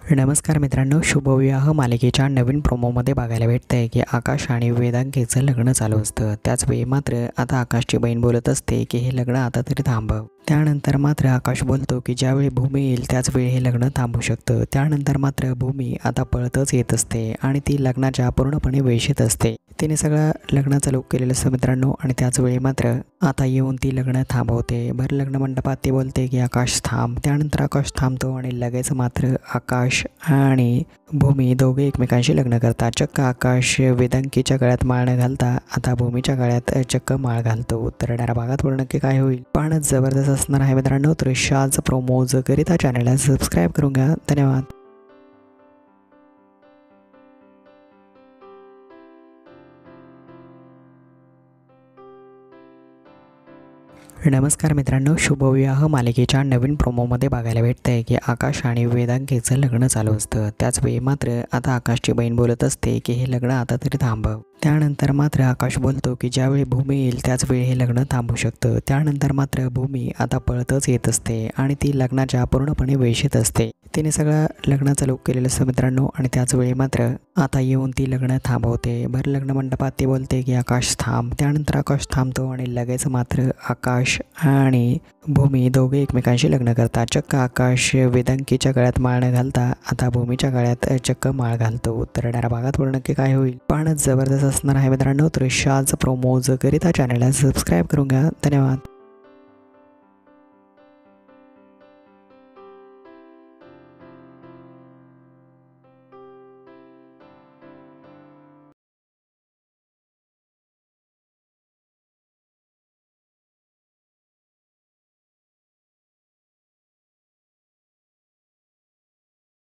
नमस्कार मित्रांनो, शुभविवाह मालिकेच्या नवीन प्रोमोमध्ये बघायला भेटतंय की आकाश आणि वेदांगीचं लग्न चालू असतं। त्याचवेळी मात्र आता आकाशची बहीण बोलत असते की हे लग्न आता तरी थांबव। त्यानंतर मात्र आकाश बोलतो की ज्यावेळी भूमी येईल त्याचवेळी हे लग्न थांबू शकतं। त्यानंतर मात्र भूमी आता पळतच येत असते आणि ती लग्नाच्या पूर्णपणे वेशीत असते। तिने सगळं लग्नाचं लुक केलेलं असतं मित्रांनो आणि त्याचवेळी मात्र आता येऊन ती लग्न थांबवते। भर लग्न मंडपात ती बोलते की आकाश थांब। त्यानंतर आकाश थांबतो आणि लगेच मात्र आकाश आणि भूमी दोघे एकमेकांशी लग्न करतात। चक्क आकाश वेदांगीच्या गळ्यात माळ न घालता आता भूमीच्या गळ्यात चक्क माळ घालतो। तर येणाऱ्या भागात पूर्ण नक्की काय होईल पाहणं जबरदस्त असणार आहे मित्रांनो। तर अशाच प्रोमोज करिता चॅनलला सबस्क्राईब करून घ्या। धन्यवाद। नमस्कार मित्रांनो, शुभविवाह मालिकेच्या नवीन प्रोमोमध्ये बघायला भेटतंय की आकाश आणि वेदांगीचं लग्न चालू असतं। त्याचवेळी मात्र आता आकाशची बहीण बोलत असते की हे लग्न आता तरी थांबव। त्यानंतर मात्र आकाश बोलतो की ज्यावेळी भूमी येईल त्याचवेळी हे लग्न थांबू शकतं। त्यानंतर मात्र भूमी आता पळतच येत असते आणि ती लग्नाच्या पूर्णपणे वेशीत असते। तिने सगळं लग्नाचं लुक केलेलं असतं मित्रांनो आणि त्याचवेळी मात्र आता येऊन ती लग्न थांबवते। भर लग्न मंडपात ती बोलते की आकाश थांब। त्यानंतर आकाश थांबतो आणि लगेच मात्र आकाश आणि भूमी दोघे एकमेकांशी लग्न करतात। चक्क आकाश वेदांगीच्या गळ्यात माळ न घालता आता भूमीच्या गळ्यात चक्क माळ घालतो। तर येणाऱ्या भागात पूर्ण नक्की काय होईल पाहणं जबरदस्त असणार आहे मित्रांनो। तर अशाच प्रोमोज करिता चॅनलला सबस्क्राईब करून घ्या। धन्यवाद।